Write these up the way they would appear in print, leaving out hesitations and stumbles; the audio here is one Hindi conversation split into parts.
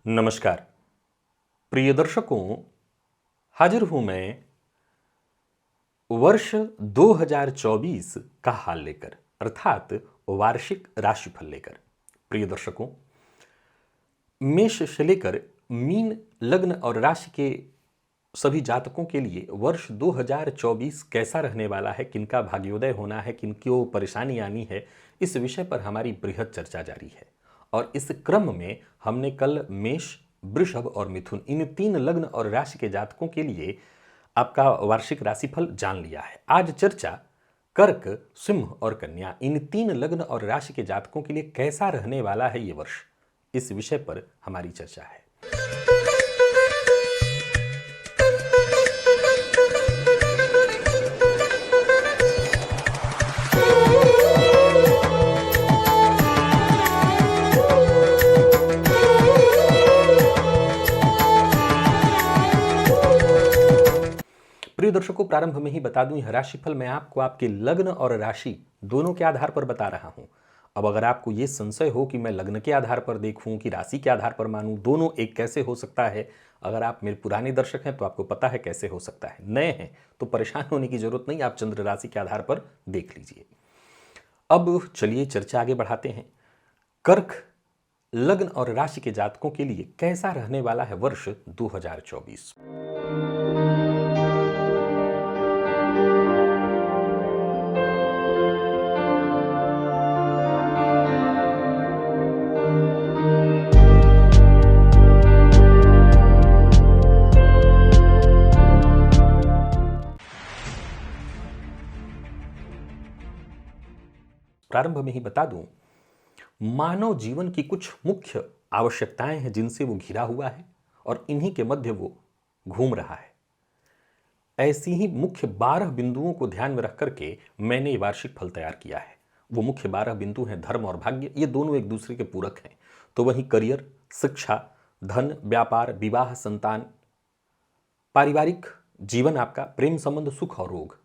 नमस्कार प्रिय दर्शकों, हाजिर हूं मैं वर्ष 2024 का हाल लेकर, अर्थात वार्षिक राशिफल लेकर। प्रिय दर्शकों, मेष से लेकर मीन लग्न और राशि के सभी जातकों के लिए वर्ष 2024 कैसा रहने वाला है, किनका भाग्योदय होना है, किनको परेशानी आनी है, इस विषय पर हमारी बृहद चर्चा जारी है। और इस क्रम में हमने कल मेष, वृषभ और मिथुन इन तीन लग्न और राशि के जातकों के लिए आपका वार्षिक राशिफल जान लिया है। आज चर्चा कर्क, सिंह और कन्या इन तीन लग्न और राशि के जातकों के लिए कैसा रहने वाला है ये वर्ष, इस विषय पर हमारी चर्चा है। प्रिय दर्शकों, प्रारंभ में ही बता दूं, यह राशिफल मैं आपको आपके लग्न और राशि दोनों के आधार पर बता रहा हूं। अब अगर आपको यह संशय हो कि मैं लग्न के आधार पर देखूं कि राशि के आधार पर मानूं, दोनों एक कैसे हो सकता है, अगर आप मेरे पुराने दर्शक हैं तो आपको पता है कैसे हो सकता है। नए हैं तो परेशान होने की जरूरत नहीं, आप चंद्र राशि के आधार पर देख लीजिए। अब चलिए चर्चा आगे बढ़ाते हैं। कर्क लग्न और राशि के जातकों के लिए कैसा रहने वाला है वर्ष 2024। प्रारंभ में ही बता दूं, मानव जीवन की कुछ मुख्य आवश्यकताएं हैं जिनसे वो घिरा हुआ है और इन्हीं के मध्य वो घूम रहा है। ऐसी ही मुख्य 12 बिंदुओं को ध्यान में रख करके मैंने ये वार्षिक फल तैयार किया है। वो मुख्य 12 बिंदु हैं धर्म और भाग्य, ये दोनों एक दूसरे के पूरक हैं। तो वहीं करियर, शिक्षा, धन, व्यापार, विवाह, संतान, पारिवारिक जीवन, आपका प्रेम संबंध, सुख और रोग,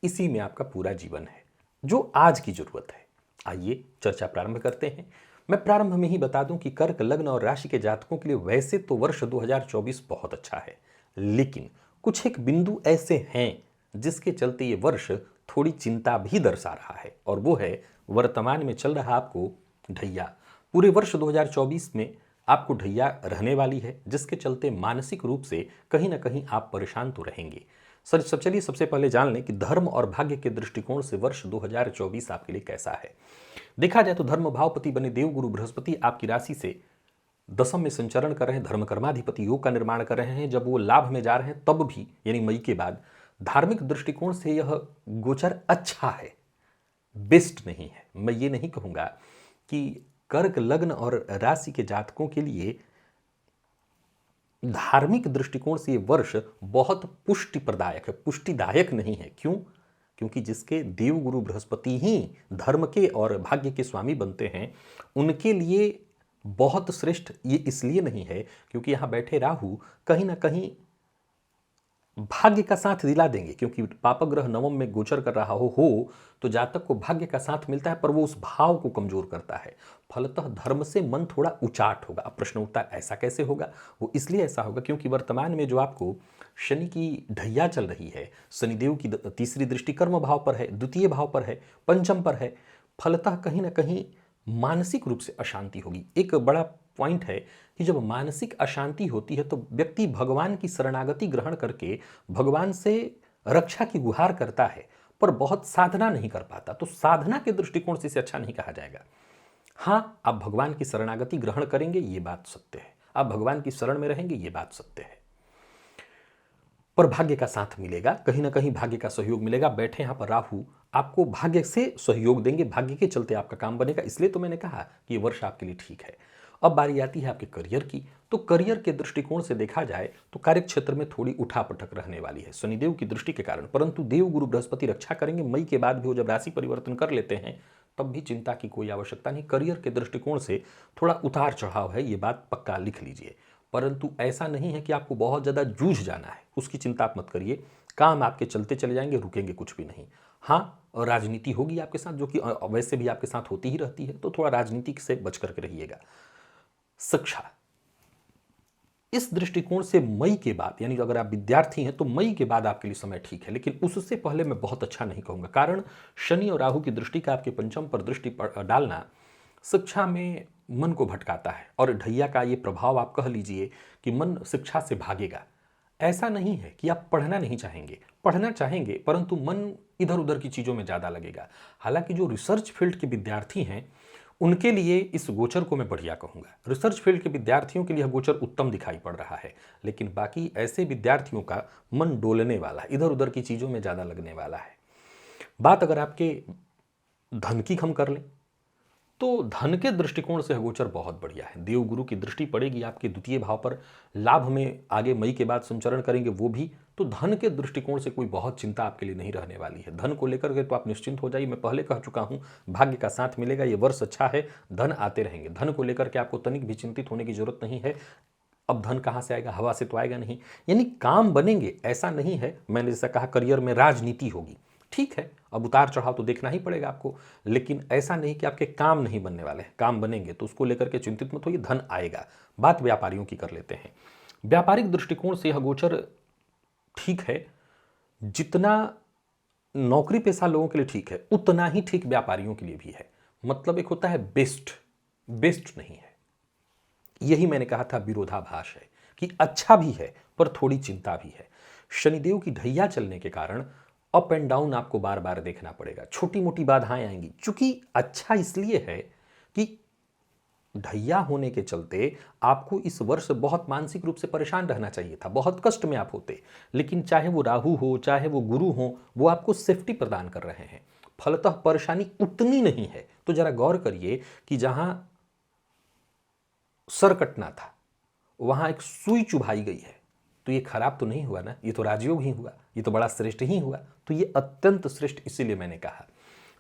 इसी में आपका पूरा जीवन है जो आज की जरूरत है। आइए चर्चा प्रारंभ करते हैं। मैं प्रारंभ में ही बता दूं कि कर्क लग्न और राशि के जातकों के लिए वैसे तो वर्ष 2024 बहुत अच्छा है, लेकिन कुछ एक बिंदु ऐसे हैं जिसके चलते ये वर्ष थोड़ी चिंता भी दर्शा रहा है, और वो है वर्तमान में चल रहा आपको ढैया। पूरे वर्ष 2024 में आपको ढैया रहने वाली है, जिसके चलते मानसिक रूप से कहीं ना कहीं आप परेशान तो रहेंगे। सर सब चलिए सबसे पहले जान लें कि धर्म और भाग्य के दृष्टिकोण से वर्ष 2024 आपके लिए कैसा है। देखा जाए तो धर्म भावपति बने देवगुरु बृहस्पति आपकी राशि से दशम में संचरण कर रहे हैं, धर्म कर्माधिपति योग का निर्माण कर रहे हैं। जब वो लाभ में जा रहे हैं तब भी, यानी मई के बाद, धार्मिक दृष्टिकोण से यह गोचर अच्छा है, बेस्ट नहीं है। मैं ये नहीं कहूंगा कि कर्क लग्न और राशि के जातकों के लिए धार्मिक दृष्टिकोण से ये वर्ष बहुत पुष्टि प्रदायक है, पुष्टिदायक नहीं है। क्यों? क्योंकि जिसके देवगुरु बृहस्पति ही धर्म के और भाग्य के स्वामी बनते हैं, उनके लिए बहुत श्रेष्ठ ये इसलिए नहीं है क्योंकि यहां बैठे राहु कहीं ना कहीं भाग्य का साथ दिला देंगे, क्योंकि पापग्रह नवम में गोचर कर रहा हो तो जातक को भाग्य का साथ मिलता है, पर वो उस भाव को कमजोर करता है। फलतः धर्म से मन थोड़ा उचाट होगा। अब प्रश्न उठता है ऐसा कैसे होगा? वो इसलिए ऐसा होगा क्योंकि वर्तमान में जो आपको शनि की ढैया चल रही है, शनिदेव की तीसरी दृष्टि कर्म भाव पर है, द्वितीय भाव पर है, पंचम पर है। फलतः कहीं ना कहीं मानसिक रूप से अशांति होगी। एक बड़ा पॉइंट है कि जब मानसिक अशांति होती है तो व्यक्ति भगवान की शरणागति ग्रहण करके भगवान से रक्षा की गुहार करता है, पर बहुत साधना नहीं कर पाता। तो साधना के दृष्टिकोण से इसे अच्छा नहीं कहा जाएगा। हां, आप भगवान की शरणागति ग्रहण करेंगे, ये बात सत्य है। आप भगवान की शरण में रहेंगे, ये बात सत्य है। पर भाग्य का साथ मिलेगा, कहीं ना कहीं भाग्य का सहयोग मिलेगा। बैठे यहां पर राहु आपको भाग्य से सहयोग देंगे, भाग्य के चलते आपका काम बनेगा। इसलिए तो मैंने कहा कि ये वर्ष आपके लिए ठीक है। अब बारी आती है आपके करियर की। तो करियर के दृष्टिकोण से देखा जाए तो कार्य क्षेत्र में थोड़ी उठापटक रहने वाली है शनिदेव की दृष्टि के कारण, परंतु देव गुरु बृहस्पति रक्षा करेंगे। मई के बाद भी वो जब राशि परिवर्तन कर लेते हैं तब भी चिंता की कोई आवश्यकता नहीं। करियर के दृष्टिकोण से थोड़ा उतार चढ़ाव है, ये बात पक्का लिख लीजिए। परंतु ऐसा नहीं है कि आपको बहुत ज़्यादा जूझ जाना है, उसकी चिंता आप मत करिए। काम आपके चलते चले जाएंगे, रुकेंगे कुछ भी नहीं। हाँ, राजनीति होगी आपके साथ, जो कि वैसे भी आपके साथ होती ही रहती है, तो थोड़ा राजनीति से बच करके रहिएगा। शिक्षा, इस दृष्टिकोण से मई के बाद, यानी अगर आप विद्यार्थी हैं तो मई के बाद आपके लिए समय ठीक है, लेकिन उससे पहले मैं बहुत अच्छा नहीं कहूंगा। कारण शनि और राहु की दृष्टि का आपके पंचम पर दृष्टि डालना शिक्षा में मन को भटकाता है, और ढैया का ये प्रभाव आप कह लीजिए कि मन शिक्षा से भागेगा। ऐसा नहीं है कि आप पढ़ना नहीं चाहेंगे, पढ़ना चाहेंगे, परंतु मन इधर उधर की चीज़ों में ज़्यादा लगेगा। हालांकि जो रिसर्च फील्ड के विद्यार्थी हैं उनके लिए इस गोचर को मैं बढ़िया कहूँगा। रिसर्च फील्ड के विद्यार्थियों के लिए यह गोचर उत्तम दिखाई पड़ रहा है, लेकिन बाकी ऐसे विद्यार्थियों का मन डोलने वाला है, इधर उधर की चीज़ों में ज़्यादा लगने वाला है। बात अगर आपके धन की हम कर लें तो धन के दृष्टिकोण से गोचर बहुत बढ़िया है। देवगुरु की दृष्टि पड़ेगी आपके द्वितीय भाव पर, लाभ में आगे मई के बाद संचरण करेंगे वो भी, तो धन के दृष्टिकोण से कोई बहुत चिंता आपके लिए नहीं रहने वाली है। धन को लेकर के तो आप निश्चिंत हो जाइए। मैं पहले कह चुका हूं, भाग्य का साथ मिलेगा, ये वर्ष अच्छा है, धन आते रहेंगे। धन को लेकर के आपको तनिक भी चिंतित होने की जरूरत नहीं है। अब धन कहाँ से आएगा? हवा से तो आएगा नहीं। यानी काम बनेंगे, ऐसा नहीं है। मैंने जैसा कहा करियर में राजनीति होगी, ठीक है, अब उतार चढ़ाव तो देखना ही पड़ेगा आपको, लेकिन ऐसा नहीं कि आपके काम नहीं बनने वाले हैं। काम बनेंगे तो उसको लेकर के चिंतित मत होइए, धन आएगा। बात व्यापारियों की कर लेते हैं। व्यापारिक दृष्टिकोण से यह गोचर ठीक है, जितना नौकरी पेशा लोगों के लिए ठीक है उतना ही ठीक व्यापारियों के लिए भी है। मतलब एक होता है बेस्ट, बेस्ट नहीं है। यही मैंने कहा था विरोधाभास है कि अच्छा भी है पर थोड़ी चिंता भी है। शनिदेव की ढैया चलने के कारण अप एंड डाउन आपको बार बार देखना पड़ेगा, छोटी मोटी बाधाएं आएंगी। चूंकि अच्छा इसलिए है कि ढैया होने के चलते आपको इस वर्ष बहुत मानसिक रूप से परेशान रहना चाहिए था, बहुत कष्ट में आप होते, लेकिन चाहे वो राहु हो चाहे वो गुरु हो, वो आपको सेफ्टी प्रदान कर रहे हैं। फलतः परेशानी उतनी नहीं है। तो जरा गौर करिए कि जहां सर कटना था वहां एक सुई चुभाई गई है, तो ये खराब तो नहीं हुआ ना, ये तो राजयोग ही हुआ, ये तो बड़ा श्रेष्ठ ही हुआ। तो ये अत्यंत श्रेष्ठ इसीलिए मैंने कहा।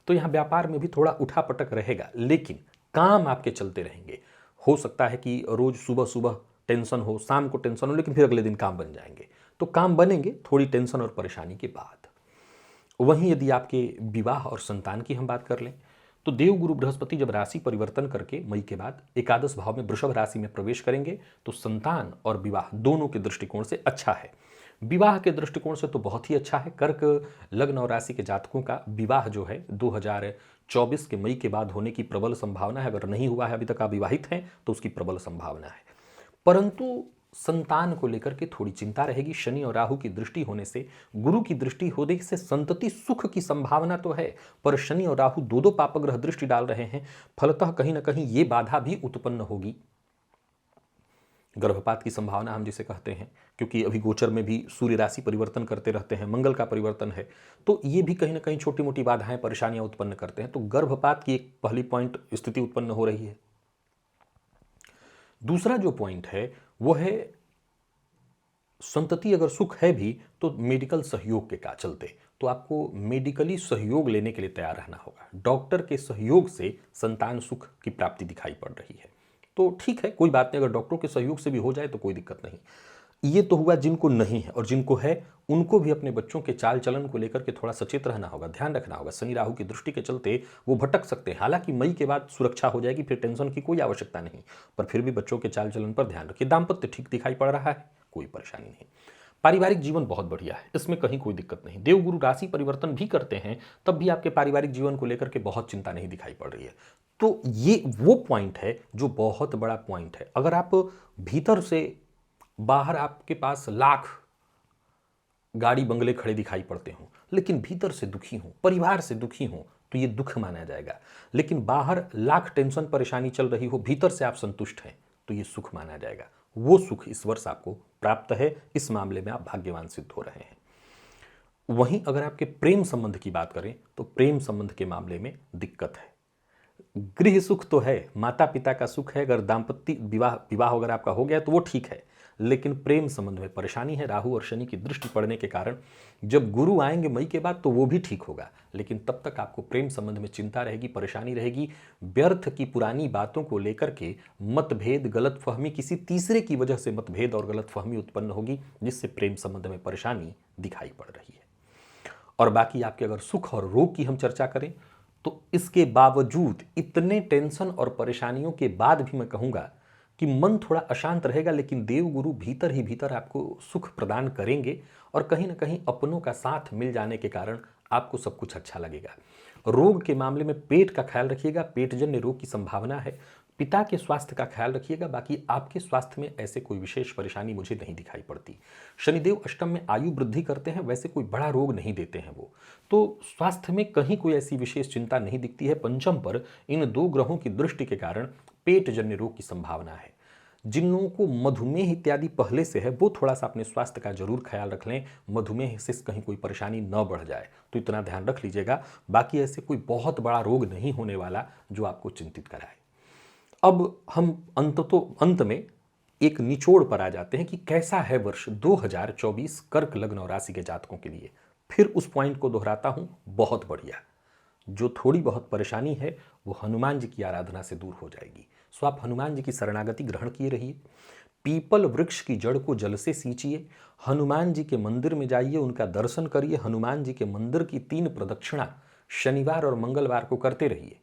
तो यहां व्यापार में भी थोड़ा उठापटक रहेगा, लेकिन काम आपके चलते रहेंगे। हो सकता है कि रोज सुबह सुबह टेंशन हो, शाम को टेंशन हो, लेकिन फिर अगले दिन काम बन जाएंगे। तो काम बनेंगे थोड़ी टेंशन और परेशानी के बाद। वहीं यदि आपके विवाह और संतान की हम बात कर लें तो देवगुरु बृहस्पति जब राशि परिवर्तन करके मई के बाद एकादश भाव में वृषभ राशि में प्रवेश करेंगे तो संतान और विवाह दोनों के दृष्टिकोण से अच्छा है। विवाह के दृष्टिकोण से तो बहुत ही अच्छा है। कर्क लग्न और राशि के जातकों का विवाह जो है 2024 के मई के बाद होने की प्रबल संभावना है। अगर नहीं हुआ है, अभी तक आप विवाहित हैं, तो उसकी प्रबल संभावना है। परंतु संतान को लेकर के थोड़ी चिंता रहेगी। शनि और राहु की दृष्टि होने से, गुरु की दृष्टि होने से संतति सुख की संभावना तो है, पर शनि और राहु दो दो पापग्रह दृष्टि डाल रहे हैं। फलतः कहीं ना कहीं ये बाधा भी उत्पन्न होगी। गर्भपात की संभावना हम जिसे कहते हैं, क्योंकि अभी गोचर में भी सूर्य राशि परिवर्तन करते रहते हैं, मंगल का परिवर्तन है, तो ये भी कहीं ना कहीं छोटी मोटी बाधाएं परेशानियां उत्पन्न करते हैं। तो गर्भपात की एक पहली पॉइंट स्थिति उत्पन्न हो रही है। दूसरा जो पॉइंट है वो है संतति अगर सुख है भी तो मेडिकल सहयोग के का चलते, तो आपको मेडिकली सहयोग लेने के लिए तैयार रहना होगा। डॉक्टर के सहयोग से संतान सुख की प्राप्ति दिखाई पड़ रही है। तो ठीक है, कोई बात नहीं, अगर डॉक्टरों के सहयोग से भी हो जाए तो कोई दिक्कत नहीं। ये तो हुआ जिनको नहीं है, और जिनको है उनको भी अपने बच्चों के चाल चलन को लेकर के थोड़ा सचेत रहना होगा, ध्यान रखना होगा। शनि राहु की दृष्टि के चलते वो भटक सकते हैं। हालांकि मई के बाद सुरक्षा हो जाएगी, फिर टेंशन की कोई आवश्यकता नहीं, पर फिर भी बच्चों के चाल चलन पर ध्यान रखिए। दाम्पत्य ठीक दिखाई पड़ रहा है, कोई परेशानी नहीं। पारिवारिक जीवन बहुत बढ़िया है, इसमें कहीं कोई दिक्कत नहीं। देवगुरु राशि परिवर्तन भी करते हैं तब भी आपके पारिवारिक जीवन को लेकर के बहुत चिंता नहीं दिखाई पड़ रही है। तो ये वो पॉइंट है जो बहुत बड़ा पॉइंट है। अगर आप भीतर से, बाहर आपके पास लाख गाड़ी बंगले खड़े दिखाई पड़ते हों, लेकिन भीतर से दुखी हों, परिवार से दुखी हों, तो ये दुख माना जाएगा। लेकिन बाहर लाख टेंशन परेशानी चल रही हो, भीतर से आप संतुष्ट हैं, तो ये सुख माना जाएगा। वो सुख इस वर्ष आपको प्राप्त है। इस मामले में आप भाग्यवान सिद्ध हो रहे हैं। वहीं अगर आपके प्रेम संबंध की बात करें तो प्रेम संबंध के मामले में दिक्कत है। गृह सुख तो है, माता पिता का सुख है, अगर दाम्पत्य विवाह अगर आपका हो गया तो वो ठीक है, लेकिन प्रेम संबंध में परेशानी है। राहु और शनि की दृष्टि पड़ने के कारण जब गुरु आएंगे मई के बाद तो वो भी ठीक होगा, लेकिन तब तक आपको प्रेम संबंध में चिंता रहेगी, परेशानी रहेगी। व्यर्थ की पुरानी बातों को लेकर के मतभेद, गलतफहमी, किसी तीसरे की वजह से मतभेद और गलतफहमी उत्पन्न होगी, जिससे प्रेम संबंध में परेशानी दिखाई पड़ रही है। और बाकी आपके अगर सुख और रोग की हम चर्चा करें तो इसके बावजूद, इतने टेंशन और परेशानियों के बाद भी मैं कहूंगा कि मन थोड़ा अशांत रहेगा, लेकिन देवगुरु भीतर ही भीतर आपको सुख प्रदान करेंगे और कहीं ना कहीं अपनों का साथ मिल जाने के कारण आपको सब कुछ अच्छा लगेगा। रोग के मामले में पेट का ख्याल रखिएगा, पेटजन्य रोग की संभावना है। पिता के स्वास्थ्य का ख्याल रखिएगा, बाकी आपके स्वास्थ्य में ऐसे कोई विशेष परेशानी मुझे नहीं दिखाई पड़ती। शनिदेव अष्टम में आयु वृद्धि करते हैं, वैसे कोई बड़ा रोग नहीं देते हैं वो, तो स्वास्थ्य में कहीं कोई ऐसी विशेष चिंता नहीं दिखती है। पंचम पर इन दो ग्रहों की दृष्टि के कारण पेटजन्य रोग की संभावना है। जिन लोगों को मधुमेह इत्यादि पहले से है वो थोड़ा सा अपने स्वास्थ्य का जरूर ख्याल रख लें, मधुमेह से कहीं कोई परेशानी न बढ़ जाए, तो इतना ध्यान रख लीजिएगा। बाकी ऐसे कोई बहुत बड़ा रोग नहीं होने वाला जो आपको चिंतित कराए। अब हम अंत में एक निचोड़ पर आ जाते हैं कि कैसा है वर्ष 2024 कर्क लग्न और राशि के जातकों के लिए। फिर उस पॉइंट को दोहराता हूं, बहुत बढ़िया। जो थोड़ी बहुत परेशानी है वो हनुमान जी की आराधना से दूर हो जाएगी। सो आप हनुमान जी की शरणागति ग्रहण किए रहिए, पीपल वृक्ष की जड़ को जल से सींचिए, हनुमान जी के मंदिर में जाइए, उनका दर्शन करिए, हनुमान जी के मंदिर की 3 प्रदक्षिणा शनिवार और मंगलवार को करते रहिए।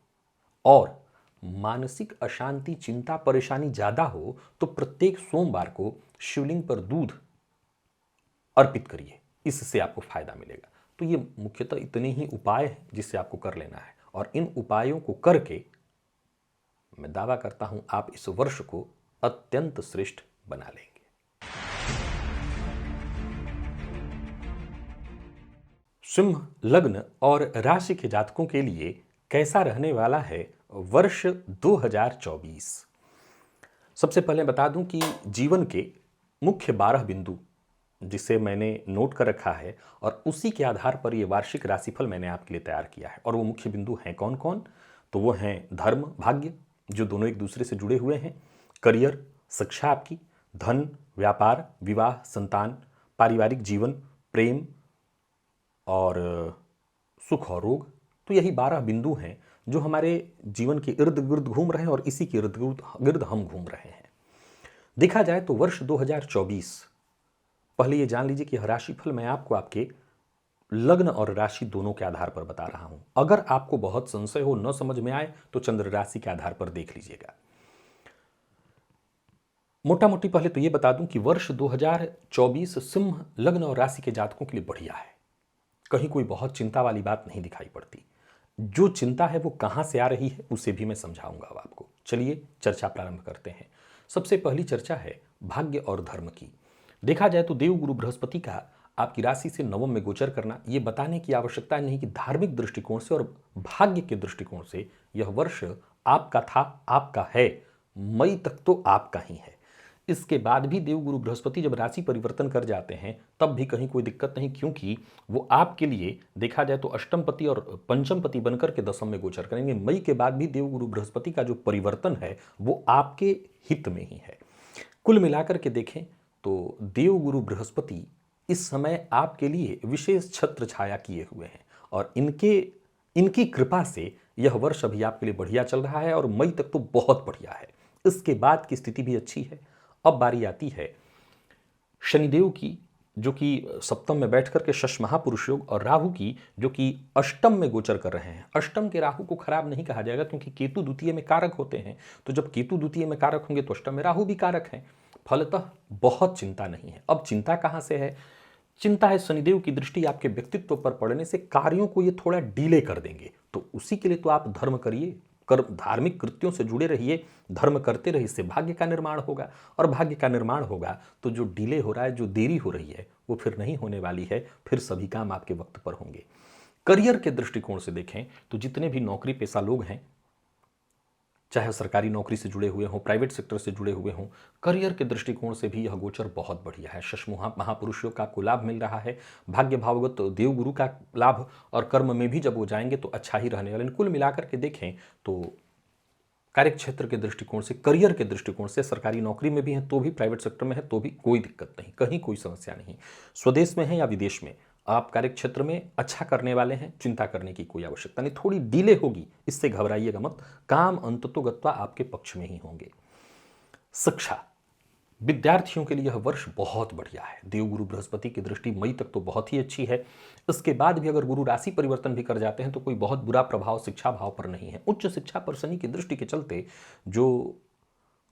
और मानसिक अशांति, चिंता, परेशानी ज्यादा हो तो प्रत्येक सोमवार को शिवलिंग पर दूध अर्पित करिए, इससे आपको फायदा मिलेगा। तो ये मुख्यतः इतने ही उपाय हैं जिससे आपको कर लेना है, और इन उपायों को करके मैं दावा करता हूं आप इस वर्ष को अत्यंत श्रेष्ठ बना लेंगे। सिंह लग्न और राशि के जातकों के लिए कैसा रहने वाला है वर्ष 2024? सबसे पहले बता दूं कि जीवन के मुख्य 12 बिंदु जिसे मैंने नोट कर रखा है और उसी के आधार पर यह वार्षिक राशिफल मैंने आपके लिए तैयार किया है। और वो मुख्य बिंदु हैं कौन कौन? तो वो हैं धर्म, भाग्य, जो दोनों एक दूसरे से जुड़े हुए हैं, करियर, शिक्षा आपकी, धन, व्यापार, विवाह, संतान, पारिवारिक जीवन, प्रेम और सुख और रोग। तो यही 12 बिंदु हैं जो हमारे जीवन के इर्द गिर्द घूम रहे हैं और इसी के इर्द गिर्द हम घूम रहे हैं। देखा जाए तो वर्ष 2024, पहले ये जान लीजिए कि राशिफल मैं आपको आपके लग्न और राशि दोनों के आधार पर बता रहा हूं। अगर आपको बहुत संशय हो, न समझ में आए, तो चंद्र राशि के आधार पर देख लीजिएगा। मोटा मोटी पहले तो ये बता दूं कि वर्ष 2024 सिंह लग्न और राशि के जातकों के लिए बढ़िया है। कहीं कोई बहुत चिंता वाली बात नहीं दिखाई पड़ती। जो चिंता है वो कहां से आ रही है उसे भी मैं समझाऊंगा अब आपको। चलिए चर्चा प्रारंभ करते हैं। सबसे पहली चर्चा है भाग्य और धर्म की। देखा जाए तो देवगुरु बृहस्पति का आपकी राशि से नवम में गोचर करना ये बताने की आवश्यकता नहीं कि धार्मिक दृष्टिकोण से और भाग्य के दृष्टिकोण से यह वर्ष आपका था, आपका है, मई तक तो आपका ही है। इसके बाद भी देवगुरु बृहस्पति जब राशि परिवर्तन कर जाते हैं तब भी कहीं कोई दिक्कत नहीं, क्योंकि वो आपके लिए देखा जाए तो अष्टमपति और पंचमपति बनकर के दशम में गोचर करेंगे। मई के बाद भी देवगुरु बृहस्पति का जो परिवर्तन है वो आपके हित में ही है। कुल मिलाकर के देखें तो देवगुरु बृहस्पति इस समय आपके लिए विशेष छत्र छाया किए हुए हैं और इनकी कृपा से यह वर्ष अभी आपके लिए बढ़िया चल रहा है और मई तक तो बहुत बढ़िया है। इसके बाद की स्थिति भी अच्छी है। अब बारी आती है शनिदेव की, जो कि सप्तम में बैठ करके शश महापुरुष योग, और राहु की जो कि अष्टम में गोचर कर रहे हैं। अष्टम के राहु को खराब नहीं कहा जाएगा क्योंकि केतु द्वितीय में कारक होते हैं, तो जब केतु द्वितीय में कारक होंगे तो अष्टम में राहु भी कारक हैं। फलतः बहुत चिंता नहीं है। अब चिंता कहां से है? चिंता है शनिदेव की दृष्टि आपके व्यक्तित्व पर पड़ने से कार्यों को ये थोड़ा डिले कर देंगे। तो उसी के लिए तो आप धर्म करिए, धार्मिक कृत्यों से जुड़े रहिए, धर्म करते रहिए, इससे भाग्य का निर्माण होगा। और भाग्य का निर्माण होगा तो जो डिले हो रहा है, जो देरी हो रही है, वो फिर नहीं होने वाली है। फिर सभी काम आपके वक्त पर होंगे। करियर के दृष्टिकोण से देखें तो जितने भी नौकरी पेशा लोग हैं, चाहे सरकारी नौकरी से जुड़े हुए हों, प्राइवेट सेक्टर से जुड़े हुए हों, करियर के दृष्टिकोण से भी यह गोचर बहुत बढ़िया है। शश महापुरुषों का आपको लाभ मिल रहा है, भाग्य भावगत देवगुरु का लाभ, और कर्म में भी जब हो जाएंगे तो अच्छा ही रहने वाले। कुल मिलाकर के देखें तो कार्य क्षेत्र के दृष्टिकोण से, करियर के दृष्टिकोण से, सरकारी नौकरी में भी है तो भी, प्राइवेट सेक्टर में है तो भी कोई दिक्कत नहीं, कहीं कोई समस्या नहीं। स्वदेश में है या विदेश में, आप कार्य क्षेत्र में अच्छा करने वाले हैं, चिंता करने की कोई आवश्यकता नहीं। थोड़ी डिले होगी, इससे घबराइएगा मत, काम अंततोगत्वा आपके पक्ष में ही होंगे। शिक्षा, विद्यार्थियों के लिए यह वर्ष बहुत बढ़िया है। देवगुरु बृहस्पति की दृष्टि मई तक तो बहुत ही अच्छी है। इसके बाद भी अगर गुरु राशि परिवर्तन भी कर जाते हैं तो कोई बहुत बुरा प्रभाव शिक्षा भाव पर नहीं है। उच्च शिक्षा पर शनि की दृष्टि के चलते जो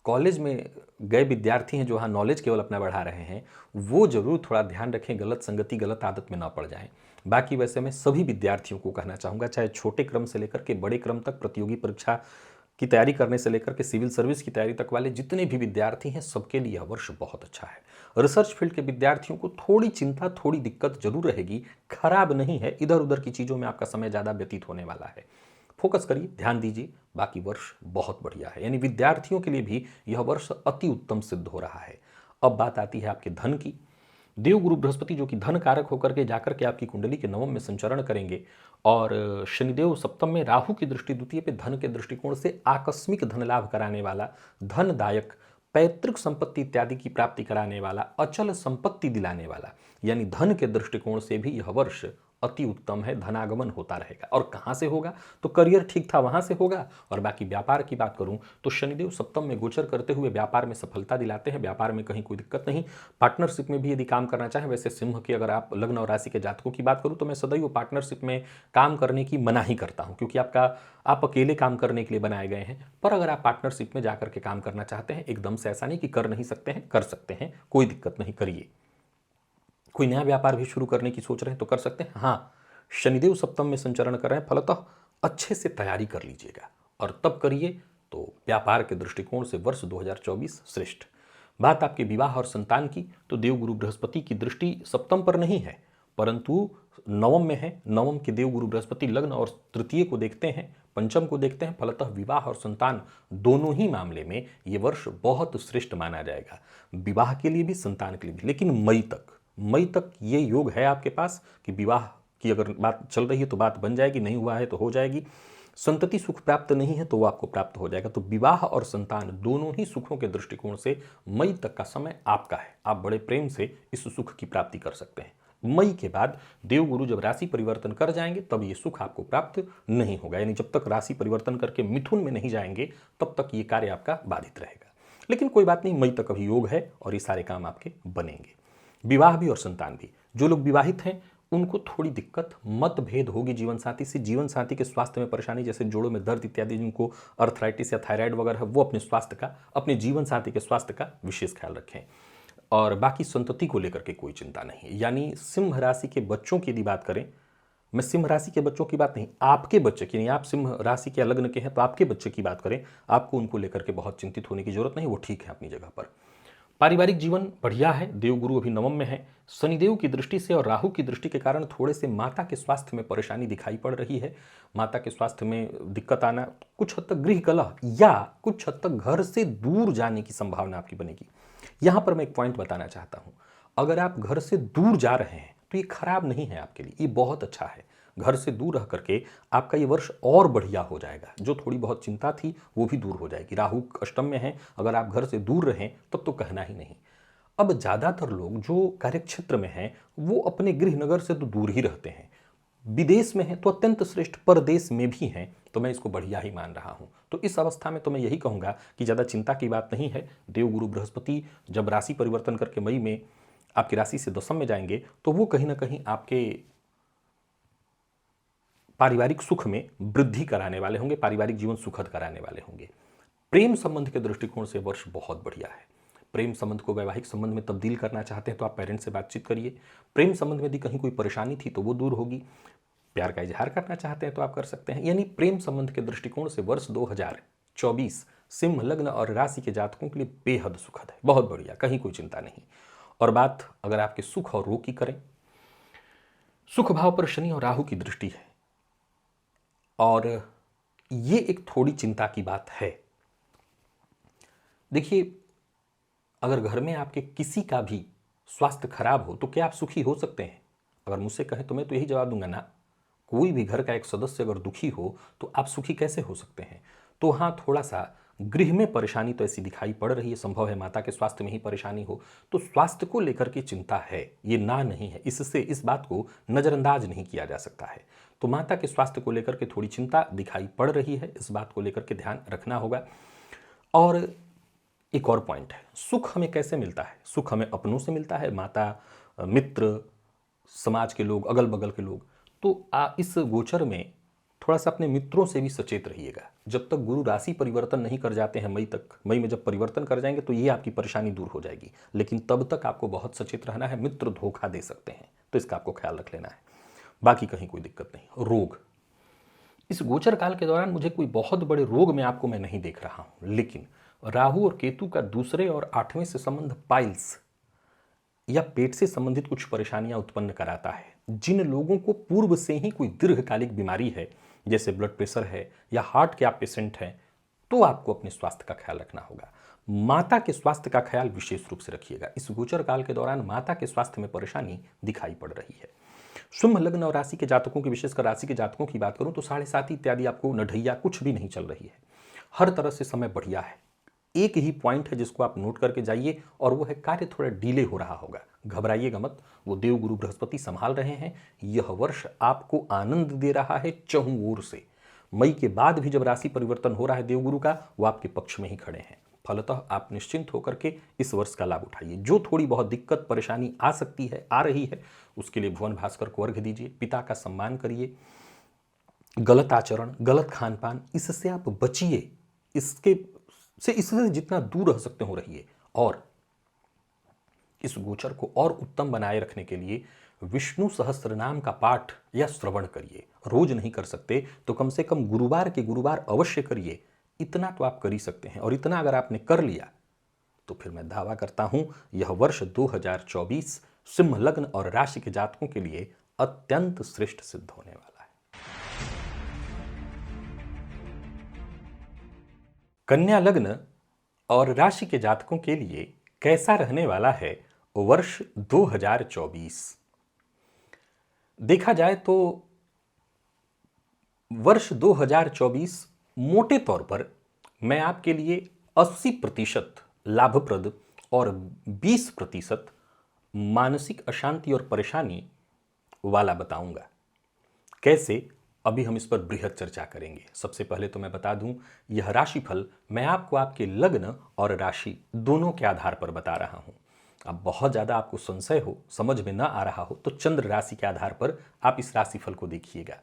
कॉलेज में गए विद्यार्थी हैं जो हाँ नॉलेज केवल अपना बढ़ा रहे हैं, वो जरूर थोड़ा ध्यान रखें, गलत संगति गलत आदत में ना पड़ जाएं। बाकी वैसे मैं सभी विद्यार्थियों को कहना चाहूँगा, चाहे छोटे क्रम से लेकर के बड़े क्रम तक, प्रतियोगी परीक्षा की तैयारी करने से लेकर के सिविल सर्विस की तैयारी तक वाले जितने भी विद्यार्थी हैं, सबके लिए यह वर्ष बहुत अच्छा है। रिसर्च फील्ड के विद्यार्थियों को थोड़ी चिंता, थोड़ी दिक्कत जरूर रहेगी, खराब नहीं है। इधर उधर की चीज़ों में आपका समय ज़्यादा व्यतीत होने वाला है। फोकस करिए, ध्यान दीजिए, बाकी वर्ष बहुत बढ़िया है। यानी विद्यार्थियों के लिए भी यह वर्ष अति उत्तम सिद्ध हो रहा है। अब बात आती है आपके धन की। देव गुरु बृहस्पति जो कि धन कारक होकर के जाकर के आपकी कुंडली के नवम में संचरण करेंगे, और शनिदेव सप्तम में, राहु की दृष्टि द्वितीय पे, धन के दृष्टिकोण से आकस्मिक धन लाभ कराने वाला, धनदायक, पैतृक संपत्ति इत्यादि की प्राप्ति कराने वाला, अचल संपत्ति दिलाने वाला, यानी धन के दृष्टिकोण से भी यह वर्ष अति उत्तम है। धनागमन होता रहेगा। और कहाँ से होगा? तो करियर ठीक था वहां से होगा। और बाकी व्यापार की बात करूं तो शनिदेव सप्तम में गोचर करते हुए व्यापार में सफलता दिलाते हैं। व्यापार में कहीं कोई दिक्कत नहीं। पार्टनरशिप में भी यदि काम करना चाहें, वैसे सिंह की अगर आप लग्न और राशि के जातकों की बात करूं तो मैं सदैव पार्टनरशिप में काम करने की मनाही करता हूं, क्योंकि आप अकेले काम करने के लिए बनाए गए हैं। पर अगर आप पार्टनरशिप में जाकर के काम करना चाहते हैं, एकदम से ऐसा नहीं कि कर नहीं सकते हैं, कर सकते हैं, कोई दिक्कत नहीं, करिए। कोई नया व्यापार भी शुरू करने की सोच रहे हैं तो कर सकते हैं। हाँ, शनिदेव सप्तम में संचरण कर रहे हैं, फलतः अच्छे से तैयारी कर लीजिएगा और तब करिए, तो व्यापार के दृष्टिकोण से वर्ष 2024 श्रेष्ठ। बात आपके विवाह और संतान की, तो देवगुरु बृहस्पति की दृष्टि सप्तम पर नहीं है, परंतु नवम में है। नवम के देवगुरु बृहस्पति लग्न और तृतीय को देखते हैं, पंचम को देखते हैं, फलतः विवाह और संतान दोनों ही मामले में ये वर्ष बहुत श्रेष्ठ माना जाएगा, विवाह के लिए भी, संतान के लिए भी। लेकिन मई तक ये योग है आपके पास कि विवाह की अगर बात चल रही है तो बात बन जाएगी, नहीं हुआ है तो हो जाएगी। संतति सुख प्राप्त नहीं है तो वो आपको प्राप्त हो जाएगा। तो विवाह और संतान दोनों ही सुखों के दृष्टिकोण से मई तक का समय आपका है। आप बड़े प्रेम से इस सुख की प्राप्ति कर सकते हैं। मई के बाद देवगुरु जब राशि परिवर्तन कर जाएंगे तब ये सुख आपको प्राप्त नहीं होगा। यानी जब तक राशि परिवर्तन करके मिथुन में नहीं जाएंगे तब तक ये कार्य आपका बाधित रहेगा। लेकिन कोई बात नहीं, मई तक अभी योग है और ये सारे काम आपके बनेंगे, विवाह भी और संतान भी। जो लोग विवाहित हैं उनको थोड़ी दिक्कत, मतभेद होगी जीवन साथी से। जीवन साथी के स्वास्थ्य में परेशानी, जैसे जोड़ों में दर्द इत्यादि, जिनको अर्थराइटिस या थायराइड वगैरह है, वो अपने स्वास्थ्य का, अपने जीवन साथी के स्वास्थ्य का विशेष ख्याल रखें। और बाकी संतति को लेकर के कोई चिंता नहीं। यानी सिंह राशि के बच्चों की यदि बात करें, मैं सिंह राशि के बच्चों की बात नहीं, आपके बच्चे की, नहीं आप सिंह राशि के लग्न के हैं तो आपके बच्चे की बात करें, आपको उनको लेकर के बहुत चिंतित होने की जरूरत नहीं, वो ठीक है अपनी जगह पर। पारिवारिक जीवन बढ़िया है। देवगुरु अभी नवम में है। शनिदेव की दृष्टि से और राहु की दृष्टि के कारण थोड़े से माता के स्वास्थ्य में परेशानी दिखाई पड़ रही है। माता के स्वास्थ्य में दिक्कत आना, कुछ हद तक गृह कलह या कुछ हद तक घर से दूर जाने की संभावना आपकी बनेगी। यहां पर मैं एक पॉइंट बताना चाहता हूं, अगर आप घर से दूर जा रहे हैं तो ये खराब नहीं है आपके लिए, ये बहुत अच्छा है। घर से दूर रह करके आपका ये वर्ष और बढ़िया हो जाएगा। जो थोड़ी बहुत चिंता थी वो भी दूर हो जाएगी। राहु अष्टम में है, अगर आप घर से दूर रहें तब तो कहना ही नहीं। अब ज़्यादातर लोग जो कार्यक्षेत्र में हैं वो अपने गृह नगर से तो दूर ही रहते हैं, विदेश में हैं तो अत्यंत श्रेष्ठ, परदेश में भी हैं तो मैं इसको बढ़िया ही मान रहा हूं। तो इस अवस्था में तो मैं यही कहूँगा कि ज़्यादा चिंता की बात नहीं है। देवगुरु बृहस्पति जब राशि परिवर्तन करके मई में आपकी राशि से दशम में जाएंगे तो वो कहीं ना कहीं आपके पारिवारिक सुख में वृद्धि कराने वाले होंगे, पारिवारिक जीवन सुखद कराने वाले होंगे। प्रेम संबंध के दृष्टिकोण से वर्ष बहुत बढ़िया है। प्रेम संबंध को वैवाहिक संबंध में तब्दील करना चाहते हैं तो आप पेरेंट्स से बातचीत करिए। प्रेम संबंध में यदि कहीं कोई परेशानी थी तो वो दूर होगी। प्यार का इजहार करना चाहते हैं तो आप कर सकते हैं। यानी प्रेम संबंध के दृष्टिकोण से वर्ष 2024 सिंह लग्न और राशि के जातकों के लिए बेहद सुखद है, बहुत बढ़िया, कहीं कोई चिंता नहीं। और बात अगर आपके सुख और रोग की करें, सुख भाव पर शनि और राहु की दृष्टि है और ये एक थोड़ी चिंता की बात है। देखिए, अगर घर में आपके किसी का भी स्वास्थ्य खराब हो तो क्या आप सुखी हो सकते हैं? अगर मुझसे कहें तो मैं तो यही जवाब दूंगा, ना। कोई भी घर का एक सदस्य अगर दुखी हो तो आप सुखी कैसे हो सकते हैं? तो हाँ, थोड़ा सा गृह में परेशानी तो ऐसी दिखाई पड़ रही है, संभव है माता के स्वास्थ्य में ही परेशानी हो, तो स्वास्थ्य को लेकर के चिंता है, ये ना नहीं है। इससे इस बात को नज़रअंदाज नहीं किया जा सकता है। तो माता के स्वास्थ्य को लेकर के थोड़ी चिंता दिखाई पड़ रही है, इस बात को लेकर के ध्यान रखना होगा। और एक और पॉइंट है, सुख हमें कैसे मिलता है? सुख हमें अपनों से मिलता है, माता, मित्र, समाज के लोग, अगल बगल के लोग। तो इस गोचर में थोड़ा सा अपने मित्रों से भी सचेत रहिएगा। जब तक गुरु राशि परिवर्तन नहीं कर जाते हैं मई में जब परिवर्तन कर जाएंगे तो ये आपकी परेशानी दूर हो जाएगी, लेकिन तब तक आपको बहुत सचेत रहना है। मित्र धोखा दे सकते हैं, तो इसका आपको ख्याल रख लेना है। बाकी कहीं कोई दिक्कत नहीं। रोग, इस गोचर काल के दौरान मुझे कोई बहुत बड़े रोग में आपको मैं नहीं देख रहा हूं, लेकिन राहु और केतु का दूसरे और 8वें से संबंध पाइल्स या पेट से संबंधित कुछ परेशानियां उत्पन्न कराता है। जिन लोगों को पूर्व से ही कोई दीर्घकालिक बीमारी है, जैसे ब्लड प्रेशर है या हार्ट के आप पेशेंट हैं, तो आपको अपने स्वास्थ्य का ख्याल रखना होगा। माता के स्वास्थ्य का ख्याल विशेष रूप से रखिएगा। इस गोचर काल के दौरान माता के स्वास्थ्य में परेशानी दिखाई पड़ रही है। सिंह लग्न और राशि के जातकों की, विशेषकर राशि के जातकों की बात करूं तो 7.5 इत्यादि आपको नढ़ैया कुछ भी नहीं चल रही है। हर तरह से समय बढ़िया है। एक ही पॉइंट है जिसको आप नोट करके जाइए, और वो है कार्य थोड़ा डिले हो रहा होगा। घबराइएगा मत, वो देव गुरु बृहस्पति संभाल रहे हैं। यह वर्ष आपको आनंद दे रहा है चहुं ओर से। मई के बाद भी जब राशि परिवर्तन हो रहा है देवगुरु का, वो आपके पक्ष में ही खड़े हैं। फलतः आप निश्चिंत होकर के इस वर्ष का लाभ उठाइए। जो थोड़ी बहुत दिक्कत परेशानी आ सकती है, आ रही है, उसके लिए भुवन भास्कर को अर्घ्य दीजिए, पिता का सम्मान करिए। गलत आचरण, गलत खान पान, इससे आप बचिए। इससे जितना दूर रह सकते हो रहिए। और इस गोचर को और उत्तम बनाए रखने के लिए विष्णु सहस्त्र नाम का पाठ या श्रवण करिए। रोज नहीं कर सकते तो कम से कम गुरुवार के गुरुवार अवश्य करिए। इतना तो आप कर ही सकते हैं, और इतना अगर आपने कर लिया तो फिर मैं दावा करता हूं यह वर्ष 2024 सिंह लग्न और राशि के जातकों के लिए अत्यंत श्रेष्ठ सिद्ध होने वाला है। कन्या लग्न और राशि के जातकों के लिए कैसा रहने वाला है वर्ष 2024? देखा जाए तो वर्ष 2024 मोटे तौर पर मैं आपके लिए 80% लाभप्रद और 20% मानसिक अशांति और परेशानी वाला बताऊंगा। कैसे, अभी हम इस पर बृहद चर्चा करेंगे। सबसे पहले तो मैं बता दूं, यह राशिफल मैं आपको आपके लग्न और राशि दोनों के आधार पर बता रहा हूं। अब बहुत ज़्यादा आपको संशय हो, समझ में ना आ रहा हो, तो चंद्र राशि के आधार पर आप इस राशिफल को देखिएगा।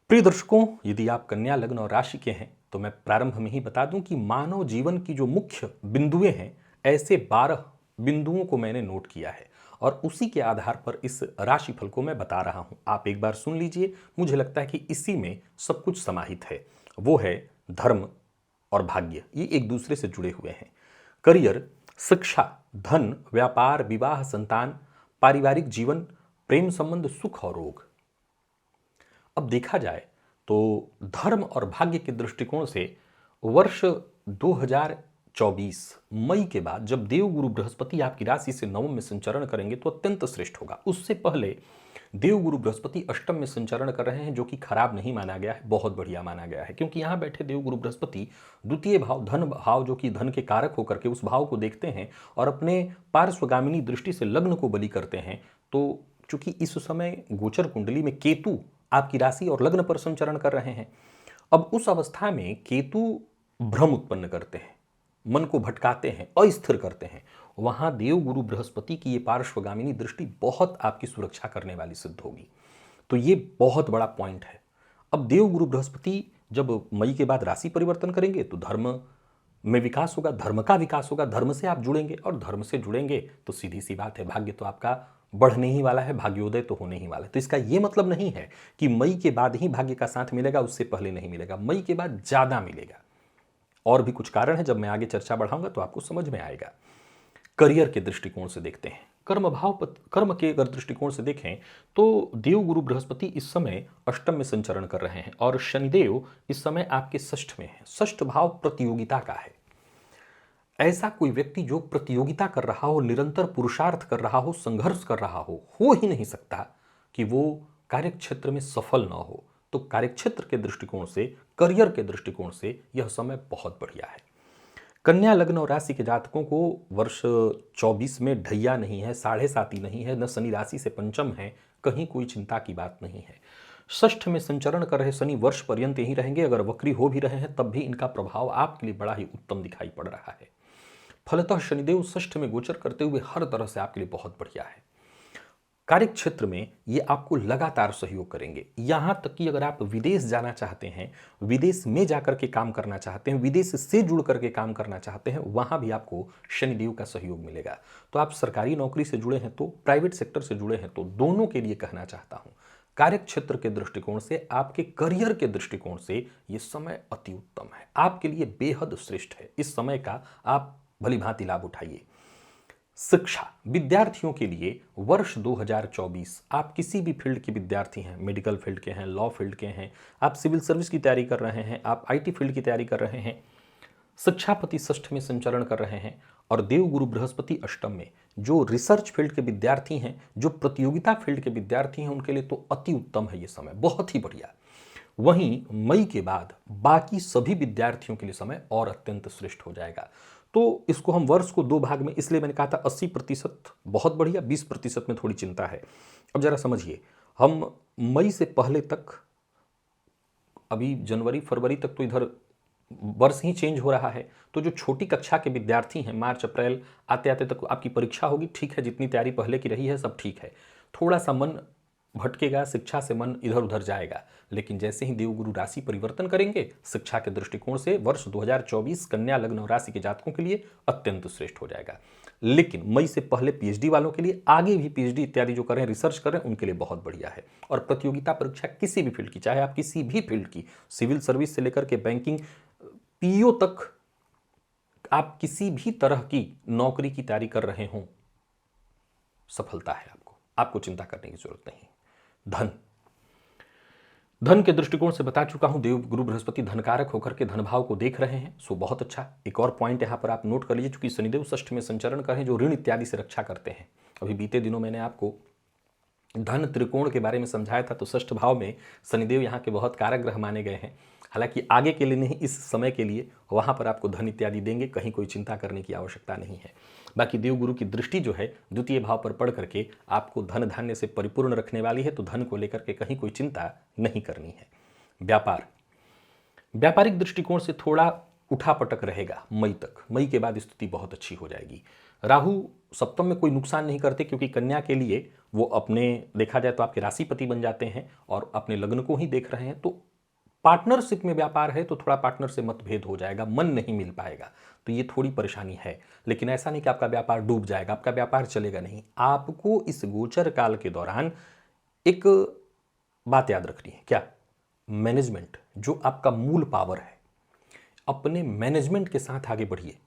प्रिय दर्शकों, यदि आप कन्या लग्न और राशि के हैं तो मैं प्रारंभ में ही बता दूं कि मानव जीवन की जो मुख्य बिंदुएं हैं, ऐसे 12 बिंदुओं को मैंने नोट किया है, और उसी के आधार पर इस राशिफल को मैं बता रहा हूं। आप एक बार सुन लीजिए, मुझे लगता है कि इसी में सब कुछ समाहित है। वो है धर्म और भाग्य, ये एक दूसरे से जुड़े हुए हैं। करियर, शिक्षा, धन, व्यापार, विवाह, संतान, पारिवारिक जीवन, प्रेम संबंध, सुख और रोग। अब देखा जाए तो धर्म और भाग्य के दृष्टिकोण से वर्ष 2024 मई के बाद जब देवगुरु बृहस्पति आपकी राशि से नवम में संचरण करेंगे तो अत्यंत श्रेष्ठ होगा। उससे पहले देवगुरु बृहस्पति अष्टम में संचरण कर रहे हैं, जो कि खराब नहीं माना गया है, बहुत बढ़िया माना गया है। क्योंकि यहां बैठे देवगुरु बृहस्पति द्वितीय भाव धन भाव, जो कि धन के कारक होकर के उस भाव को देखते हैं और अपने पार्श्वगामिनी दृष्टि से लग्न को बलि करते हैं। तो चूंकि इस समय गोचर कुंडली में केतु आपकी राशि और लग्न पर संचरण कर रहे हैं, अब उस अवस्था में केतु भ्रम उत्पन्न करते हैं, मन को भटकाते हैं, अस्थिर करते हैं। वहां देवगुरु बृहस्पति की ये पार्श्वगामिनी दृष्टि बहुत आपकी सुरक्षा करने वाली सिद्ध होगी। तो ये बहुत बड़ा पॉइंट है। अब देवगुरु बृहस्पति जब मई के बाद राशि परिवर्तन करेंगे तो धर्म में विकास होगा, धर्म का विकास होगा। धर्म से आप जुड़ेंगे, और धर्म से जुड़ेंगे तो सीधी सी बात है, भाग्य तो आपका बढ़ने ही वाला है, भाग्योदय तो होने ही वाला है। तो इसका यह मतलब नहीं है कि मई के बाद ही भाग्य का साथ मिलेगा, उससे पहले नहीं मिलेगा। मई के बाद ज्यादा मिलेगा। और भी कुछ कारण है, जब मैं आगे चर्चा बढ़ाऊंगा तो आपको समझ में आएगा। करियर के दृष्टिकोण से देखते हैं, कर्म के अगर दृष्टिकोण से देखें तो देवगुरु बृहस्पति इस समय अष्टम में संचरण कर रहे हैं, और शनिदेव इस समय आपके षष्ठ में है। षष्ठ भाव प्रतियोगिता का है। ऐसा कोई व्यक्ति जो प्रतियोगिता कर रहा हो, निरंतर पुरुषार्थ कर रहा हो, संघर्ष कर रहा हो ही नहीं सकता कि वो कार्यक्षेत्र में सफल ना हो। तो कार्यक्षेत्र के दृष्टिकोण से, करियर के दृष्टिकोण से यह समय बहुत बढ़िया है। कन्या लग्न और राशि के जातकों को वर्ष 24 में ढैया नहीं है, 7.5 नहीं है, न शनि राशि से पंचम है, कहीं कोई चिंता की बात नहीं है। षष्ठ में संचरण कर रहे शनि वर्ष पर्यंत यही रहेंगे। अगर वक्री हो भी रहे हैं तब भी इनका प्रभाव आपके लिए बड़ा ही उत्तम दिखाई पड़ रहा है। फलतः शनिदेव षष्ठ में गोचर करते हुए हर तरह से आपके लिए बहुत बढ़िया है। कार्य क्षेत्र में ये आपको लगातार सहयोग करेंगे। यहां तक कि अगर आप विदेश जाना चाहते हैं, विदेश में जाकर के काम करना चाहते हैं, विदेश से जुड़ करके काम करना चाहते हैं, वहां भी आपको शनिदेव का सहयोग मिलेगा। तो आप सरकारी नौकरी से जुड़े हैं तो, प्राइवेट सेक्टर से जुड़े हैं तो, दोनों के लिए कहना चाहता हूं, कार्य क्षेत्र के दृष्टिकोण से, आपके करियर के दृष्टिकोण से ये समय अति उत्तम है, आपके लिए बेहद श्रेष्ठ है। इस समय का आप भली भांति लाभ उठाइए। शिक्षा विद्यार्थियों के लिए वर्ष 2024, आप किसी भी फील्ड के विद्यार्थी हैं, मेडिकल फील्ड के हैं, लॉ फील्ड के हैं, आप सिविल सर्विस की तैयारी कर रहे हैं, आप आईटी फील्ड की तैयारी कर रहे हैं, शिक्षापति षष्ठ में संचरण कर रहे हैं और देवगुरु बृहस्पति अष्टम में, जो रिसर्च फील्ड के विद्यार्थी हैं, जो प्रतियोगिता फील्ड के विद्यार्थी हैं, उनके लिए तो अति उत्तम है ये समय, बहुत ही बढ़िया। वहीं मई के बाद बाकी सभी विद्यार्थियों के लिए समय और अत्यंत श्रेष्ठ हो जाएगा। तो इसको हम वर्ष को 2 भाग में, इसलिए मैंने कहा था 80% बहुत बढ़िया, 20% में थोड़ी चिंता है। अब जरा समझिए, हम मई से पहले तक, अभी जनवरी फरवरी तक तो इधर वर्ष ही चेंज हो रहा है, तो जो छोटी कक्षा के विद्यार्थी हैं, मार्च अप्रैल आते आते तक आपकी परीक्षा होगी, ठीक है, जितनी तैयारी पहले की रही है सब ठीक है, थोड़ा सा मन भटकेगा, शिक्षा से मन इधर उधर जाएगा, लेकिन जैसे ही देवगुरु राशि परिवर्तन करेंगे, शिक्षा के दृष्टिकोण से वर्ष 2024 कन्या लग्न और राशि के जातकों के लिए अत्यंत श्रेष्ठ हो जाएगा। लेकिन मई से पहले पीएचडी वालों के लिए, आगे भी पीएचडी इत्यादि जो कर रहे हैं, रिसर्च कर रहे हैं, उनके लिए बहुत बढ़िया है। और प्रतियोगिता परीक्षा किसी भी फील्ड की, चाहे आप किसी भी फील्ड की, सिविल सर्विस से लेकर के बैंकिंग, पीओ तक, आप किसी भी तरह की नौकरी की तैयारी कर रहे हों, सफलता है आपको चिंता करने की जरूरत नहीं। धन के दृष्टिकोण से बता चुका हूं, देव गुरु बृहस्पति धनकारक होकर के धन भाव को देख रहे हैं, सो बहुत अच्छा। एक और पॉइंट यहां पर आप नोट कर लीजिए, चूंकि शनिदेव षष्ठ में संचरण कर रहे हैं, जो ऋण इत्यादि से रक्षा करते हैं। अभी बीते दिनों मैंने आपको धन त्रिकोण के बारे में समझाया था, तो षष्ठ भाव में शनिदेव यहाँ के बहुत कारक ग्रह माने गए हैं। हालांकि आगे के लिए नहीं, इस समय के लिए वहां पर आपको धन इत्यादि देंगे, कहीं कोई चिंता करने की आवश्यकता नहीं है। बाकी देवगुरु की दृष्टि जो है द्वितीय भाव पर पढ़ करके आपको धन धान्य से परिपूर्ण रखने वाली है, तो धन को लेकर के कहीं कोई चिंता नहीं करनी है। व्यापार, व्यापारिक दृष्टिकोण से थोड़ा उठापटक रहेगा मई तक, मई के बाद स्थिति बहुत अच्छी हो जाएगी। राहु सप्तम में कोई नुकसान नहीं करते, क्योंकि कन्या के लिए वो अपने, देखा जाए तो आपके राशिपति बन जाते हैं और अपने लग्न को ही देख रहे हैं। तो पार्टनरशिप में व्यापार है तो थोड़ा पार्टनर से मतभेद हो जाएगा, मन नहीं मिल पाएगा, तो ये थोड़ी परेशानी है। लेकिन ऐसा नहीं कि आपका व्यापार डूब जाएगा, आपका व्यापार चलेगा नहीं। आपको इस गोचर काल के दौरान एक बात याद रखनी है, क्या? मैनेजमेंट, जो आपका मूल पावर है, अपने मैनेजमेंट के साथ आगे बढ़िए।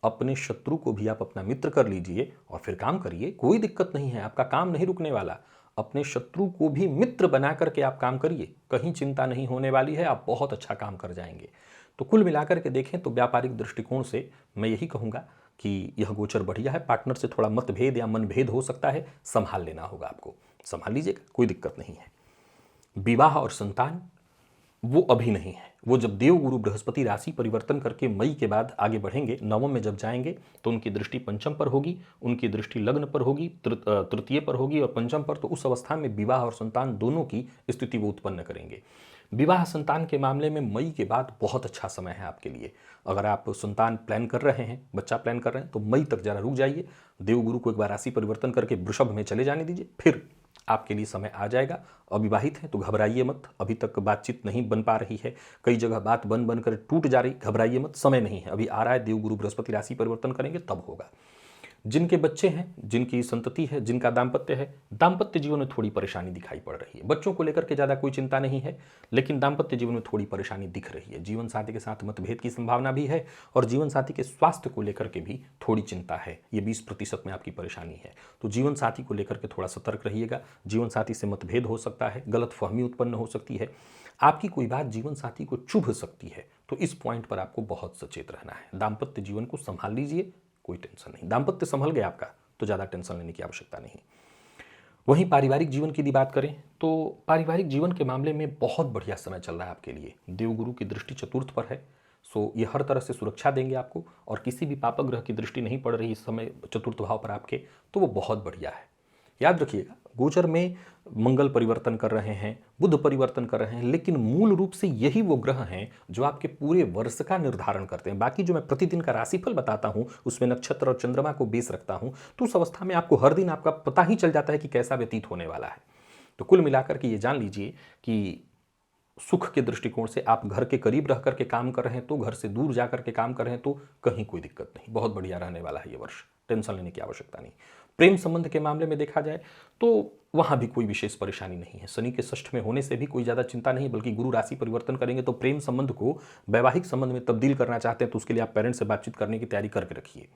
अपने शत्रु को भी आप अपना मित्र कर लीजिए और फिर काम करिए, कोई दिक्कत नहीं है, आपका काम नहीं रुकने वाला। अपने शत्रु को भी मित्र बना करके आप काम करिए, कहीं चिंता नहीं होने वाली है, आप बहुत अच्छा काम कर जाएंगे। तो कुल मिलाकर के देखें तो व्यापारिक दृष्टिकोण से मैं यही कहूँगा कि यह गोचर बढ़िया है। पार्टनर से थोड़ा मतभेद या मनभेद हो सकता है, संभाल लेना होगा आपको, संभाल लीजिएगा, कोई दिक्कत नहीं है। विवाह और संतान वो अभी नहीं है, वो जब देवगुरु बृहस्पति राशि परिवर्तन करके मई के बाद आगे बढ़ेंगे, नवम में जब जाएंगे, तो उनकी दृष्टि पंचम पर होगी, उनकी दृष्टि लग्न पर होगी, तृतीय पर होगी और पंचम पर। तो उस अवस्था में विवाह और संतान दोनों की स्थिति वो उत्पन्न करेंगे। विवाह संतान के मामले में मई के बाद बहुत अच्छा समय है आपके लिए। अगर आप संतान प्लान कर रहे हैं, बच्चा प्लान कर रहे हैं, तो मई तक जरा रुक जाइए, देवगुरु को एक बार राशि परिवर्तन करके वृषभ में चले जाने दीजिए, फिर आपके लिए समय आ जाएगा। अविवाहित हैं तो घबराइए मत, अभी तक बातचीत नहीं बन पा रही है, कई जगह बात बन कर टूट जा रही, घबराइए मत, समय नहीं है, अभी आ रहा है, देवगुरु बृहस्पति राशि परिवर्तन करेंगे तब होगा। जिनके बच्चे हैं, जिनकी संतति है, जिनका दाम्पत्य है, दाम्पत्य जीवन में थोड़ी परेशानी दिखाई पड़ रही है। बच्चों को लेकर के ज़्यादा कोई चिंता नहीं है, लेकिन दाम्पत्य जीवन में थोड़ी परेशानी दिख रही है। जीवन साथी के साथ मतभेद की संभावना भी है और जीवन साथी के स्वास्थ्य को लेकर के भी थोड़ी चिंता है। ये 20% में आपकी परेशानी है, तो जीवन साथी को लेकर के थोड़ा सतर्क रहिएगा। जीवन साथी से मतभेद हो सकता है, गलतफहमी उत्पन्न हो सकती है, आपकी कोई बात जीवन साथी को चुभ सकती है, तो इस पॉइंट पर आपको बहुत सचेत रहना है। दाम्पत्य जीवन को संभाल लीजिए, कोई टेंशन नहीं। दाम्पत्य संभल गया आपका तो ज़्यादा टेंशन लेने की आवश्यकता नहीं। वहीं पारिवारिक जीवन की यदि बात करें तो पारिवारिक जीवन के मामले में बहुत बढ़िया समय चल रहा है आपके लिए। देवगुरु की दृष्टि चतुर्थ पर है, सो ये हर तरह से सुरक्षा देंगे आपको, और किसी भी पापक ग्रह की दृष्टि नहीं पड़ रही इस समय चतुर्थ भाव पर आपके, तो वो बहुत बढ़िया है। याद रखिएगा, गोचर में मंगल परिवर्तन कर रहे हैं, बुध परिवर्तन कर रहे हैं, लेकिन मूल रूप से यही वो ग्रह हैं जो आपके पूरे वर्ष का निर्धारण करते हैं। बाकी जो मैं प्रतिदिन का राशिफल बताता हूं उसमें नक्षत्र और चंद्रमा को बेस रखता हूं, तो उस अवस्था में आपको हर दिन आपका पता ही चल जाता है कि कैसा व्यतीत होने वाला है। तो कुल मिलाकर के ये जान लीजिए कि सुख के दृष्टिकोण से आप घर के करीब रह करके काम कर रहे हैं तो, घर से दूर जा करके काम कर रहे हैं तो कहीं कोई दिक्कत नहीं, बहुत बढ़िया रहने वाला है ये वर्ष, टेंशन लेने की आवश्यकता नहीं। प्रेम संबंध के मामले में देखा जाए तो वहां भी कोई विशेष परेशानी नहीं है। शनि के षष्ठ में होने से भी कोई ज्यादा चिंता नहीं, बल्कि गुरु राशि परिवर्तन करेंगे तो प्रेम संबंध को वैवाहिक संबंध में तब्दील करना चाहते हैं तो उसके लिए आप पेरेंट्स से बातचीत करने की तैयारी करके रखिए।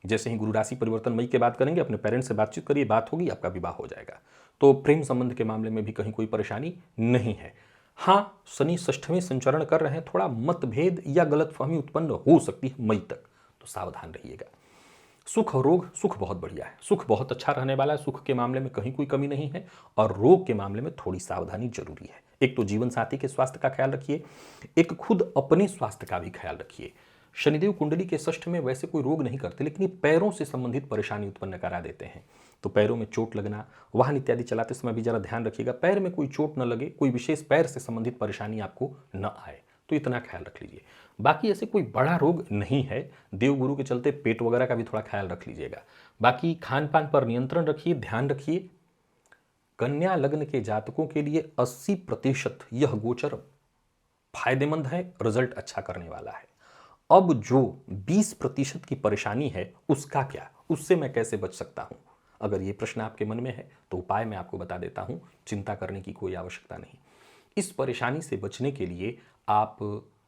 जैसे ही गुरु राशि परिवर्तन मई के बाद करेंगे, अपने पेरेंट्स से बातचीत करिए, बात होगी, आपका विवाह हो जाएगा। तो प्रेम संबंध के मामले में भी कहीं कोई परेशानी नहीं है। हाँ, शनि षष्ठवें संचरण कर रहे हैं, थोड़ा मतभेद या गलतफहमी उत्पन्न हो सकती है मई तक, तो सावधान रहिएगा। सुख और रोग, सुख बहुत बढ़िया है, सुख बहुत अच्छा रहने वाला है, सुख के मामले में कहीं कोई कमी नहीं है, और रोग के मामले में थोड़ी सावधानी जरूरी है। एक तो जीवन साथी के स्वास्थ्य का ख्याल रखिए, एक खुद अपने स्वास्थ्य का भी ख्याल रखिए। शनिदेव कुंडली के षष्ठ में वैसे कोई रोग नहीं करते, लेकिन ये पैरों से संबंधित परेशानी उत्पन्न करा देते हैं। तो पैरों में चोट लगना, वाहन इत्यादि चलाते समय भी जरा ध्यान रखिएगा, पैर में कोई चोट न लगे, कोई विशेष पैर से संबंधित परेशानी आपको न आए, तो इतना ख्याल रख लीजिए। बाकी ऐसे कोई बड़ा रोग नहीं है, देवगुरु के चलते पेट वगैरह का भी थोड़ा ख्याल रख लीजिएगा। बाकी खान पान पर नियंत्रण रखिए, ध्यान रखिए। कन्या लग्न के जातकों के लिए 80% यह गोचर फायदेमंद है, रिजल्ट अच्छा करने वाला है। अब जो 20% की परेशानी है उसका क्या, उससे मैं कैसे बच सकता हूं? अगर ये प्रश्न आपके मन में है तो उपाय मैं आपको बता देता हूं, चिंता करने की कोई आवश्यकता नहीं। इस परेशानी से बचने के लिए आप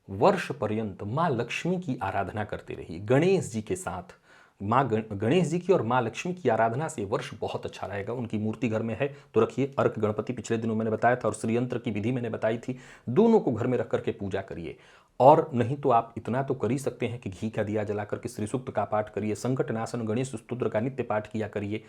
वर्ष पर्यंत माँ लक्ष्मी की आराधना करते रहिए, गणेश जी के साथ। गणेश जी की और माँ लक्ष्मी की आराधना से वर्ष बहुत अच्छा रहेगा। उनकी मूर्ति घर में है तो रखिए, अर्क गणपति पिछले दिनों मैंने बताया था और श्रीयंत्र की विधि मैंने बताई थी, दोनों को घर में रख करके पूजा करिए। और नहीं तो आप इतना तो कर ही सकते हैं कि घी का दिया जला करके श्री सूक्त का पाठ करिए, संकट नाशन गणेश स्तोत्र का नित्य पाठ किया करिए।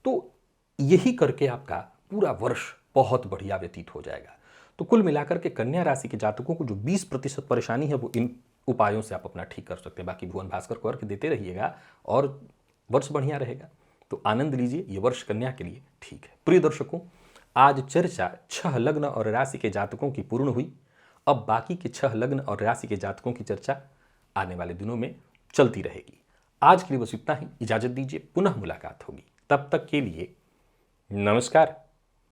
तो यही करके आपका पूरा वर्ष बहुत बढ़िया व्यतीत हो जाएगा। तो कुल मिलाकर के कन्या राशि के जातकों को जो 20% परेशानी है वो इन उपायों से आप अपना ठीक कर सकते हैं। बाकी भुवन भास्कर को अर्घ देते रहिएगा और वर्ष बढ़िया रहेगा। तो आनंद लीजिए, ये वर्ष कन्या के लिए ठीक है। प्रिय दर्शकों, आज चर्चा 6 लग्न और राशि के जातकों की पूर्ण हुई। अब बाकी के 6 लग्न और राशि के जातकों की चर्चा आने वाले दिनों में चलती रहेगी। आज के लिए बस इतना ही, इजाजत दीजिए, पुनः मुलाकात होगी। तब तक के लिए नमस्कार।